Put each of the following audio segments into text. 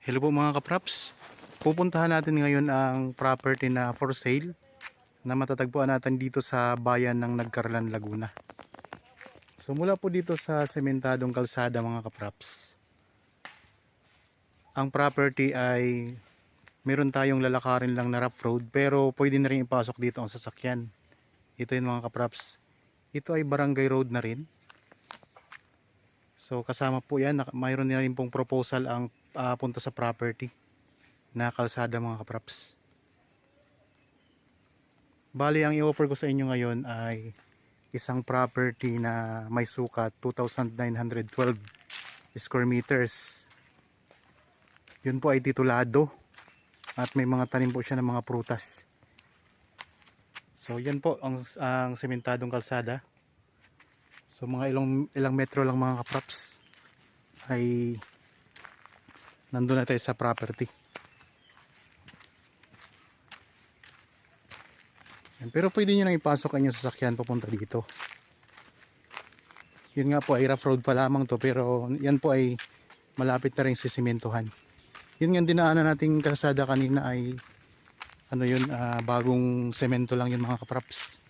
Hello po mga kapraps. Pupuntahan natin ngayon ang property na for sale na matatagpuan natin dito sa bayan ng Nagcarlan, Laguna. So mula po dito sa sementadong kalsada mga kapraps, ang property ay meron tayong lalakarin lang na rough road pero pwede na rin ipasok dito ang sasakyan. Ito yun mga kapraps. Ito ay barangay road na rin. So kasama po yan, mayroon na rin pong proposal ang punta sa property na kalsada mga kapraps. Bali ang i-offer ko sa inyo ngayon ay isang property na may sukat 2,912 square meters. Yun po ay titulado at may mga tanim po siya ng mga prutas. So yan po ang sementadong kalsada. So mga ilang metro lang mga kapraps ay nandun na tayo sa property. Pero pwede nyo nang ipasok ang inyong sasakyan papunta dito. Yun nga po ay rough road pa lamang to, pero yan po ay malapit na rin sisimentohan. Yun nga dinaanan nating kalsada kanina ay ano yun, bagong semento lang yun mga kapraps.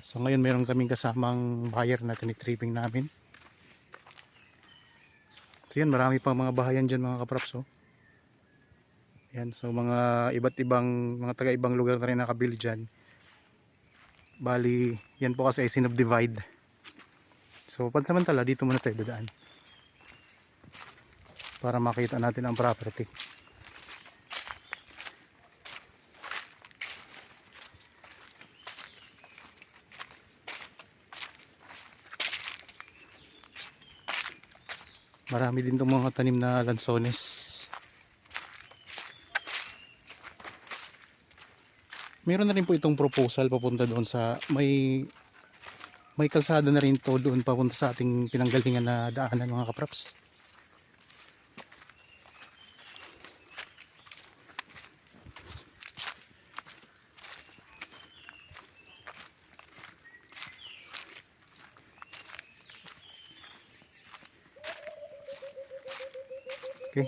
So ngayon meron kaming kasamang buyer na tinitripping namin. So yan, marami pang mga bahayan dyan mga kapraps. Yan, so mga iba't ibang mga taga-ibang lugar na rin nakabili dyan. Bali, yan po kasi ay sinubdivide. So pansamantala dito muna tayo dadaan para makita natin ang property. Marami din itong mga tanim na lansones. Meron na rin po itong proposal papunta doon sa may kalsada na rin to doon papunta sa ating pinanggalingan na daanan mga kapraps. Okay.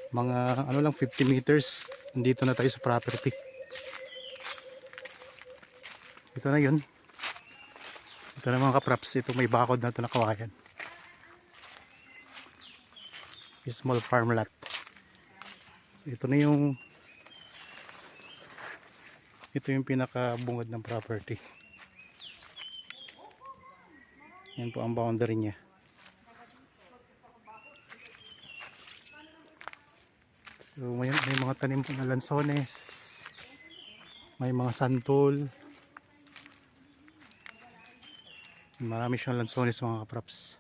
Mga ano lang 50 meters nandito na tayo sa property. Ito na yun. Ito na mga kapraps, ito may bakod na ito na kawayan. Small farm lot. So ito yung pinakabungad ng property. Yan po ang boundary niya. So may mga tanim po na lansones, may mga santol, marami siyang lansones mga kapraps.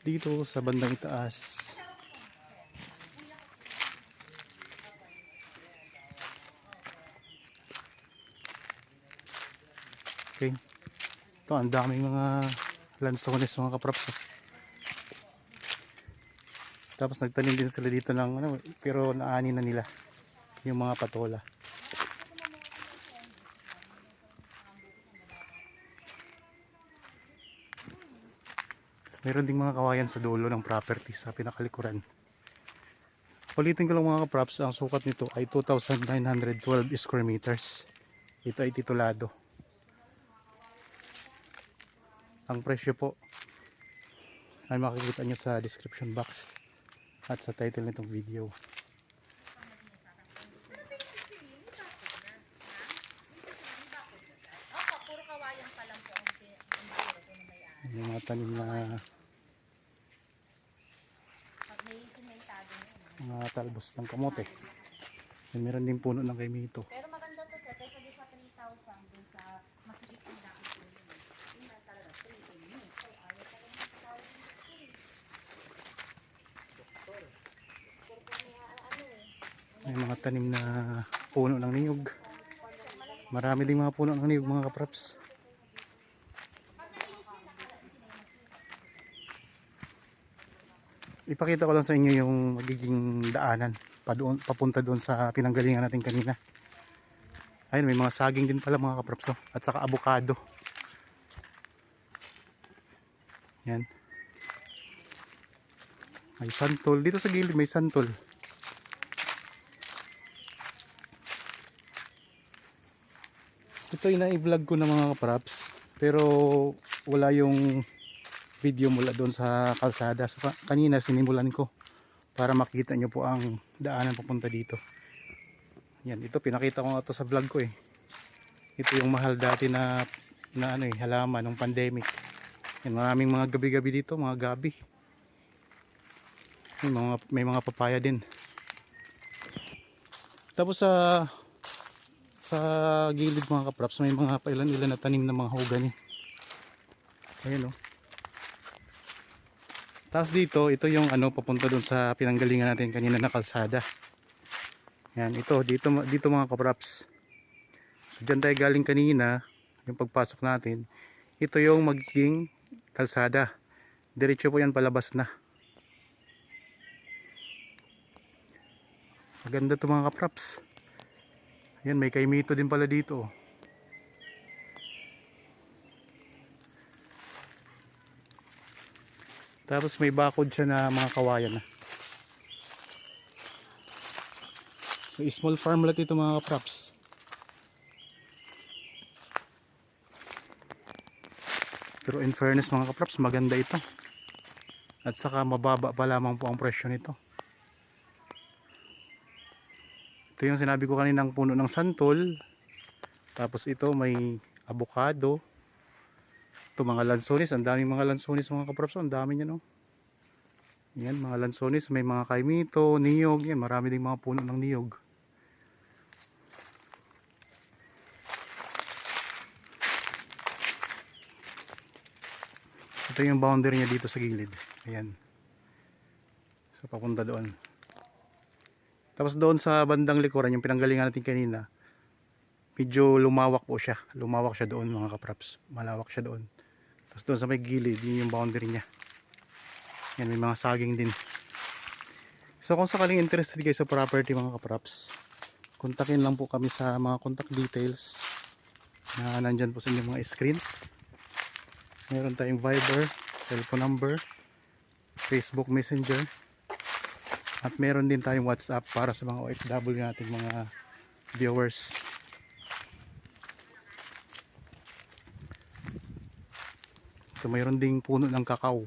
Dito sa bandang itaas okay, ito ang daming mga lansones mga kapraps. Tapos nagtanim din sila dito ng ano, pero naani na nila yung mga patola. Meron ding mga kawayan sa dulo ng property sa pinakalikuran. Ulitin ko lang mga kapraps, ang sukat nito ay 2,912 square meters. Ito ay titulado. Ang presyo po ay makikita nyo sa description box at sa title nitong video. Yung mga tanim na mga talbos ng kamote. Meron din puno ng kaimito. Pero maganda to sir, kaysa doon sa 3,000 doon sa masikip ang dami po yun. Yun na talaga, 3 in me. So, ayaw pa rin yung tawag May mga tanim na puno ng niyog. Marami din mga puno ng niyog mga kapraps. Ipakita ko lang sa inyo yung magiging daanan papunta doon sa pinanggalingan natin kanina. Ayun, may mga saging din pala mga kapraps, oh. At saka avocado. Yan. May santol. Dito sa gilid may santol. Ito yung na-vlog ko na mga kapraps. Pero wala yung video mula doon sa kalsada. So, kanina sinimulan ko para makita nyo po ang daanan papunta dito. Yan, ito pinakita ko nga ito sa vlog ko eh. Ito yung mahal dati na ano eh, halaman ng pandemic. Yan, maraming mga gabi-gabi dito, mga gabi. May mga papaya din. Tapos sa gilid mga kapraps, may mga pailan-ilan na tanim na mga hogani. Ayun oh. Tapos dito, ito yung ano papunta doon sa pinanggalingan natin kanina na kalsada. Yan, dito mga kapraps. So dyan tayo galing kanina, yung pagpasok natin, ito yung magiging kalsada. Diretso po yan palabas na. Maganda to mga kapraps. Yan, may kaimito din pala dito. Tapos may bakod siya na mga kawayan na. So small farmlet ito mga kapraps. Pero in fairness mga kapraps, maganda ito. At saka mababa pa lamang po ang presyo nito. Ito yung sinabi ko kaninang puno ng santol. Tapos ito may avocado. Ito mga lansones, ang daming mga lansones mga kapraps, ang dami niya no. Yan mga lansones, may mga kaimito, niyog, yan marami ding mga puno ng niyog. Ito yung boundary niya dito sa gilid. Ayan. So papunta doon. Tapos doon sa bandang likuran, yung pinanggalingan natin kanina, medyo lumawak po siya. Lumawak siya doon mga kapraps. Malawak siya doon. Tapos doon sa may gilid, yun yung boundary niya. Yan, may mga saging din. So kung sakaling interested kayo sa property mga kapraps, kontakin lang po kami sa mga contact details na nandyan po sa inyong mga screen. Meron tayong Viber, cellphone number, Facebook Messenger, at meron din tayong WhatsApp para sa mga OFW nating mga viewers. So mayroon ding puno ng kakao.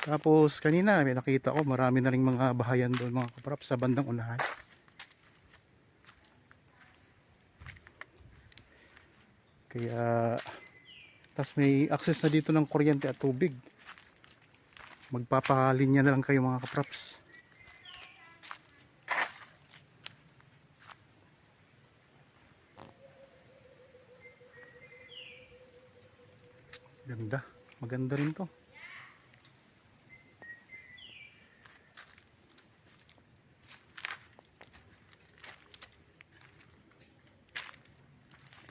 Tapos kanina may nakita ko marami na ring mga bahayan doon mga kapraps sa bandang unahan. Kaya tas may access na dito ng kuryente at tubig. Magpapalinya na lang kayo mga kapraps. Ganda, maganda rin to.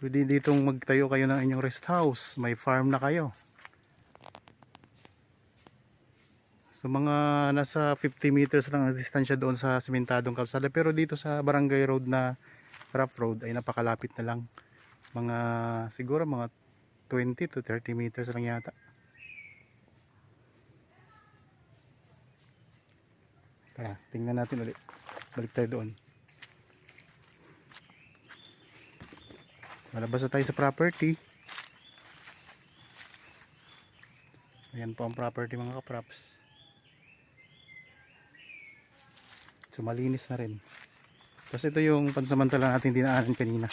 Pwede ditong magtayo kayo ng inyong rest house. May farm na kayo. So mga nasa 50 meters lang ang distansya doon sa simentadong kalsada. Pero dito sa barangay road na rough road ay napakalapit na lang. Mga siguro mga 20 to 30 meters lang yata. Tara, tingnan natin ulit. Balik tayo doon. Malabas na tayo sa property. Ayan po ang property mga kapraps. So malinis na rin. Tapos ito yung pansamantala natin dinaanan kanina.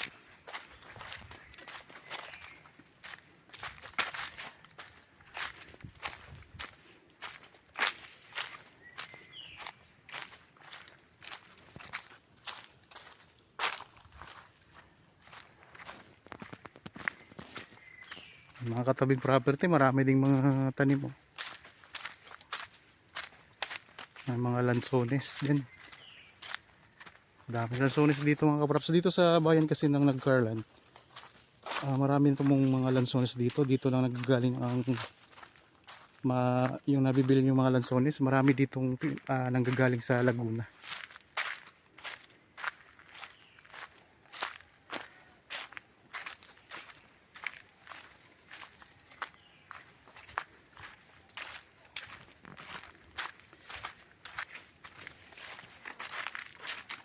Mga katabing property, marami ding mga tanim oh. Mga lansones din. Dami lansones dito mga kapraps. Dito sa bayan kasi ng Nagcarland, marami itong mga lansones dito. Dito lang nagagaling ang yung nabibili yung mga lansones, marami ditong nanggagaling sa Laguna.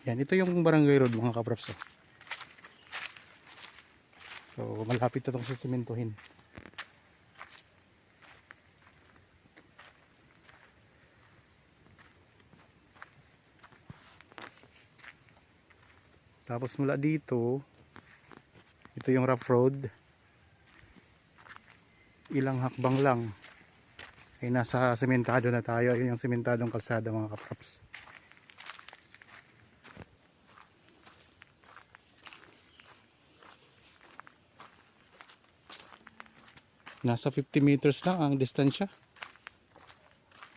Yan, ito yung Barangay Road mga kaprops. So malapit na itong sisimentohin. Tapos mula dito, ito yung rough road. Ilang hakbang lang ay nasa sementado na tayo. Ayun yung sementadong kalsada mga kaprops. Nasa 50 meters lang ang distansya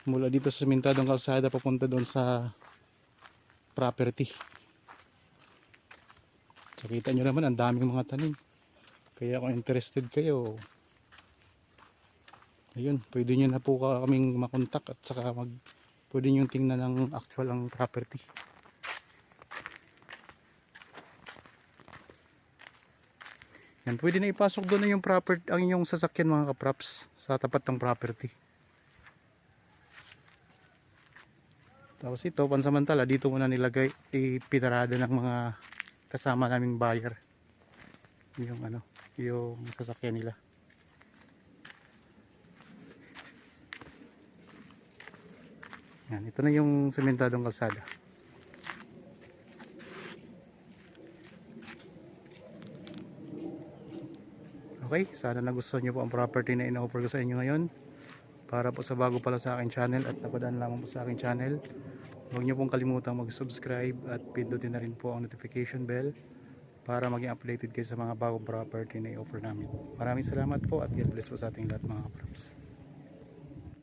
mula dito sa sementadong kalsada papunta doon sa property. So kita nyo naman ang daming mga tanim. Kaya kung interested kayo, ayun, pwede nyo na po kaming makontak at saka pwede nyo tingnan ng actual ang property. Yan, pwede na ipasok doon na yung property, ang inyong sasakyan mga kaprops sa tapat ng property. Tapos ito, pansamantala, dito muna nilagay, ipinarada ng mga kasama naming buyer. Yung yung sasakyan nila. Yan, ito na yung sementadong kalsada. Okay, sana nagustuhan nyo po ang property na in-offer ko sa inyo ngayon. Para po sa bago pala sa aking channel at napadaan lamang po sa aking channel, huwag nyo pong kalimutang mag-subscribe at pindutin na rin po ang notification bell para maging updated kayo sa mga bagong property na i-offer namin. Maraming salamat po at God bless po sa ating lahat mga kaprops.